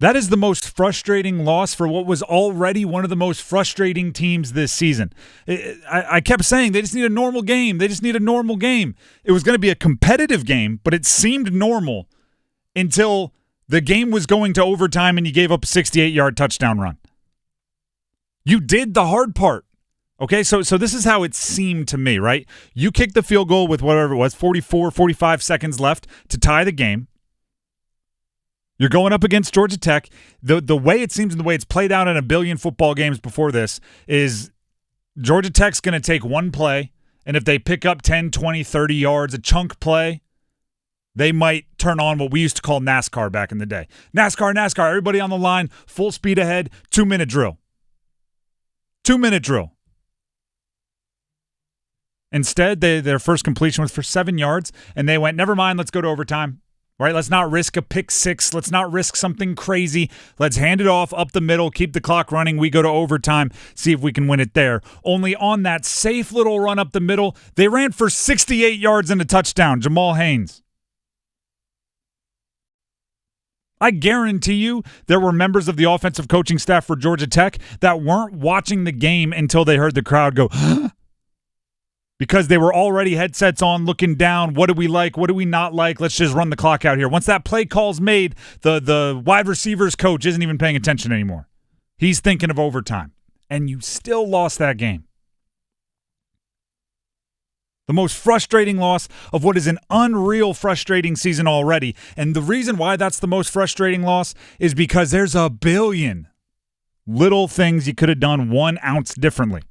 That is the most frustrating loss for what was already one of the most frustrating teams this season. I kept saying they just need a normal game. They just need a normal game. It was going to be a competitive game, but it seemed normal until the game was going to overtime and you gave up a 68-yard touchdown run. You did the hard part. Okay, so this is how it seemed to me, right? You kicked the field goal with whatever it was, 44, 45 seconds left to tie the game. You're going up against Georgia Tech. The way it seems and the way it's played out in a billion football games before this is Georgia Tech's going to take one play, and if they pick up 10, 20, 30 yards, a chunk play, they might turn on what we used to call NASCAR back in the day. NASCAR, everybody on the line, full speed ahead, 2-minute drill. 2-minute drill. Instead, their first completion was for 7 yards, and they went, never mind, let's go to overtime. Right, let's not risk a pick six. Let's not risk something crazy. Let's hand it off up the middle, keep the clock running. We go to overtime, see if we can win it there. Only on that safe little run up the middle, they ran for 68 yards and a touchdown. Jamal Haynes. I guarantee you there were members of the offensive coaching staff for Georgia Tech that weren't watching the game until they heard the crowd go, because they were already headsets on, looking down. What do we like? What do we not like? Let's just run the clock out here. Once that play call's made, the wide receivers coach isn't even paying attention anymore. He's thinking of overtime. And you still lost that game. The most frustrating loss of what is an unreal frustrating season already. And the reason why that's the most frustrating loss is because there's a billion little things you could have done 1 ounce differently.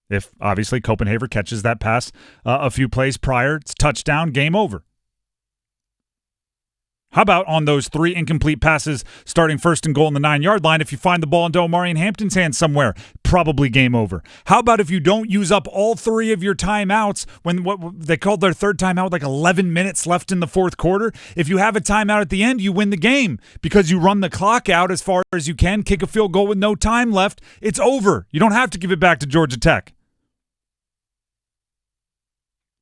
If, obviously, Copenhagen catches that pass a few plays prior, it's touchdown, game over. How about on those 3 incomplete passes starting first and goal on the 9-yard line, if you find the ball into Omarion Hampton's hands somewhere, probably game over. How about if you don't use up all 3 of your timeouts when what they called their third timeout with like 11 minutes left in the fourth quarter? If you have a timeout at the end, you win the game because you run the clock out as far as you can, kick a field goal with no time left. It's over. You don't have to give it back to Georgia Tech.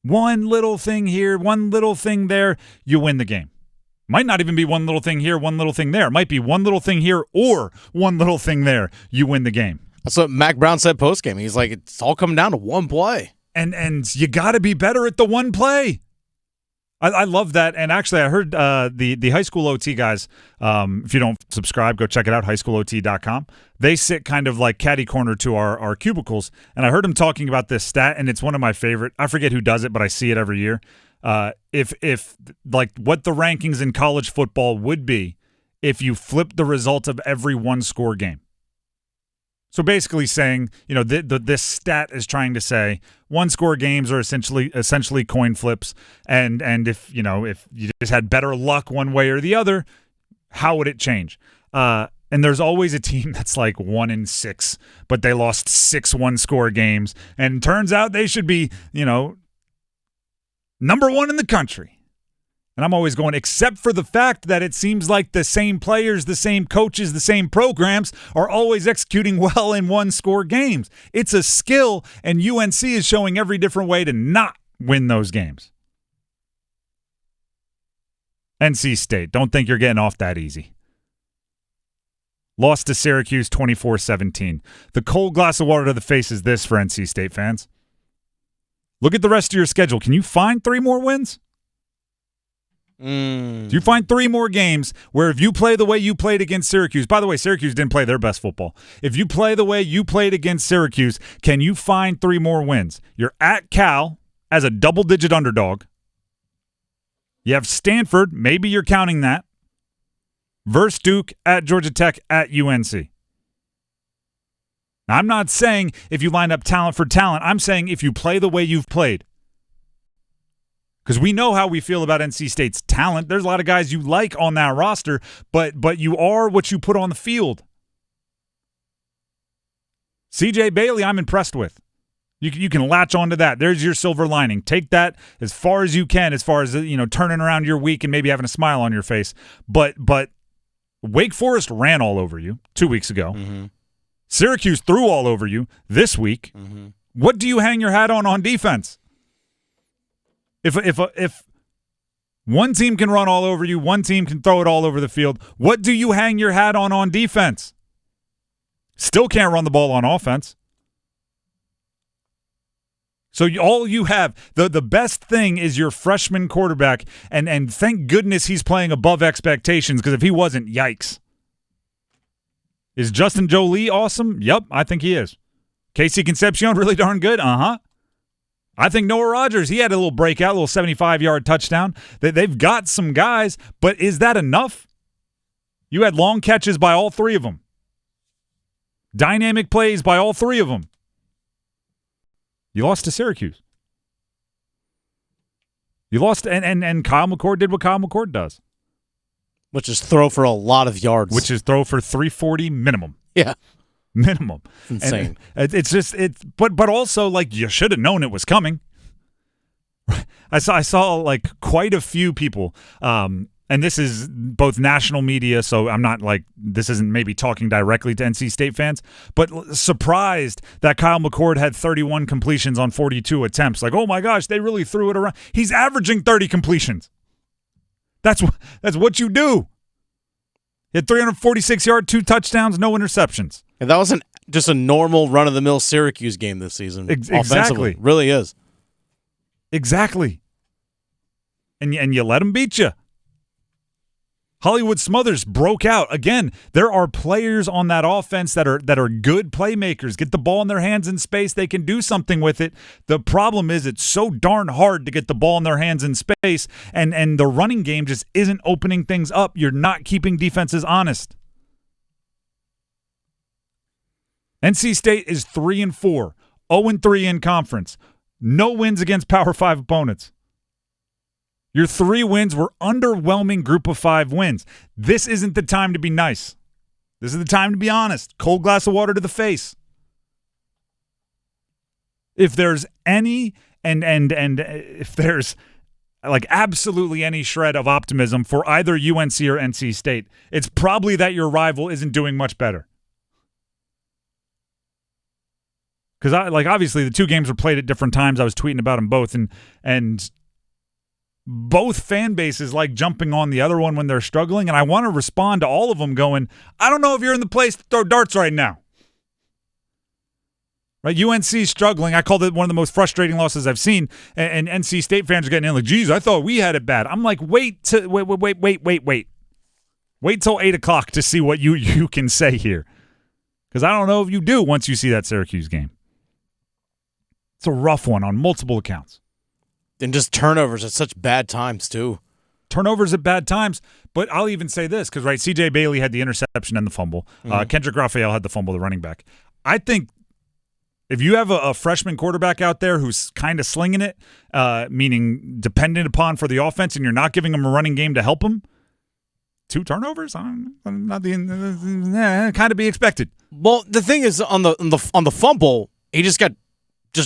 One little thing here, one little thing there, you win the game. Might not even be one little thing here, one little thing there. It might be one little thing here or one little thing there. You win the game. That's what Mack Brown said postgame. He's like, it's all coming down to one play. And you got to be better at the one play. I love that. And actually, I heard the high school OT guys, if you don't subscribe, go check it out, highschoolot.com. They sit kind of like catty corner to our cubicles. And I heard them talking about this stat, and it's one of my favorite. I forget who does it, but I see it every year. If like what the rankings in college football would be if you flip the result of every one-score game. So basically saying, this stat is trying to say one-score games are essentially coin flips, and if you just had better luck one way or the other, how would it change? And there's always a team that's like 1-6, but they lost 6 one-score games, and it turns out they should be, number 1 in the country. And I'm always going, except for the fact that it seems like the same players, the same coaches, the same programs are always executing well in one-score games. It's a skill, and UNC is showing every different way to not win those games. NC State, don't think you're getting off that easy. Lost to Syracuse 24-17. The cold glass of water to the face is this for NC State fans. Look at the rest of your schedule. Can you find 3 more wins? Do you find 3 more games where if you play the way you played against Syracuse, by the way, Syracuse didn't play their best football. If you play the way you played against Syracuse, can you find 3 more wins? You're at Cal as a double-digit underdog. You have Stanford, maybe you're counting that, versus Duke, at Georgia Tech, at UNC. Now, I'm not saying if you line up talent for talent. I'm saying if you play the way you've played. Because we know how we feel about NC State's talent. There's a lot of guys you like on that roster, but you are what you put on the field. CJ Bailey, I'm impressed with. You can latch onto that. There's your silver lining. Take that as far as you can, as far as turning around your week and maybe having a smile on your face. But Wake Forest ran all over you 2 weeks ago. Mm-hmm. Syracuse threw all over you this week. Mm-hmm. What do you hang your hat on defense? If One team can run all over you. One team can throw it all over the field. What do you hang your hat on defense? Still can't run the ball on offense. So all you have, the best thing is your freshman quarterback, and thank goodness he's playing above expectations, because if he wasn't, yikes. Is Justin Jolie awesome? Yep, I think he is. Casey Concepcion really darn good? Uh-huh. I think Noah Rogers, he had a little breakout, a little 75-yard touchdown. They've got some guys, but is that enough? You had long catches by all three of them. Dynamic plays by all three of them. You lost to Syracuse. You lost, and Kyle McCord did what Kyle McCord does. Which is throw for a lot of yards. Which is throw for 340 minimum. Yeah. Minimum. It's insane. And it's just, but also, like, you should have known it was coming. I saw like quite a few people, and this is both national media, so I'm not like, this isn't maybe talking directly to NC State fans, but surprised that Kyle McCord had 31 completions on 42 attempts. Like, oh my gosh, they really threw it around. He's averaging 30 completions. That's what you do. He had 346 yards, 2 touchdowns, no interceptions. And that wasn't just a normal run-of-the-mill Syracuse game this season. Exactly. Really is. Exactly. And you let him beat you. Hollywood Smothers broke out. Again, there are players on that offense that are good playmakers. Get the ball in their hands in space. They can do something with it. The problem is it's so darn hard to get the ball in their hands in space, and the running game just isn't opening things up. You're not keeping defenses honest. NC State is 3-4, 0-3 in conference. No wins against Power 5 opponents. Your 3 wins were underwhelming group of 5 wins. This isn't the time to be nice. This is the time to be honest. Cold glass of water to the face. If there's any, and if there's like absolutely any shred of optimism for either UNC or NC State, it's probably that your rival isn't doing much better. Because obviously the 2 games were played at different times. I was tweeting about them both, and both fan bases like jumping on the other one when they're struggling, and I want to respond to all of them going, I don't know if you're in the place to throw darts right now. Right? UNC struggling. I called it one of the most frustrating losses I've seen, and NC State fans are getting in like, geez, I thought we had it bad. I'm like, wait till 8 o'clock to see what you can say here. Because I don't know if you do once you see that Syracuse game. It's a rough one on multiple accounts. And just turnovers at such bad times, too. Turnovers at bad times, but I'll even say this, because, right, C.J. Bailey had the interception and the fumble. Kendrick Raphael had the fumble, the running back. I think if you have a freshman quarterback out there who's kind of slinging it, meaning dependent upon for the offense, and you're not giving him a running game to help him, 2 turnovers? Kind of be expected. Well, the thing is, on the fumble, he just got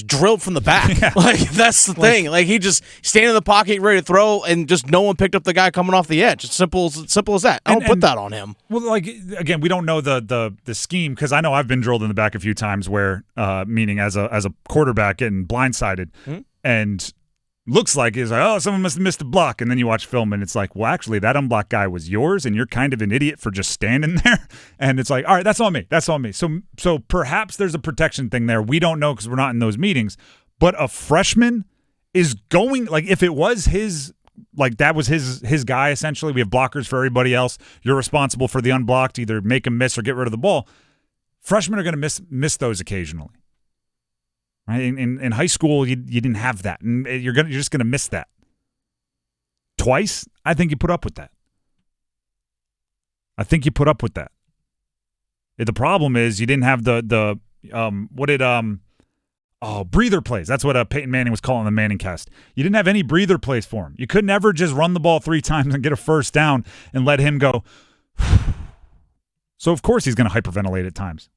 drilled from the back. Yeah. Like, that's the thing. Like, he just standing in the pocket, ready to throw, and just no one picked up the guy coming off the edge. It's simple as that. I don't put that on him. Well, like, again, we don't know the scheme, because I know I've been drilled in the back a few times where, meaning as a quarterback getting blindsided, and looks like it's like, oh, someone must have missed a block, and then you watch film and it's like, well, actually that unblocked guy was yours, and you're kind of an idiot for just standing there. And it's like, all right, that's on me. So perhaps there's a protection thing there. We don't know because we're not in those meetings. But a freshman is going, like, if it was his, like, that was his guy essentially. We have blockers for everybody else. You're responsible for the unblocked, either make him miss or get rid of the ball. Freshmen are going to miss those occasionally. Right? In high school, you didn't have that, and you're just gonna miss that. Twice, I think you put up with that. The problem is you didn't have the breather plays. That's what Peyton Manning was calling the Manning cast. You didn't have any breather plays for him. You could never just run the ball 3 times and get a first down and let him go. So of course he's gonna hyperventilate at times.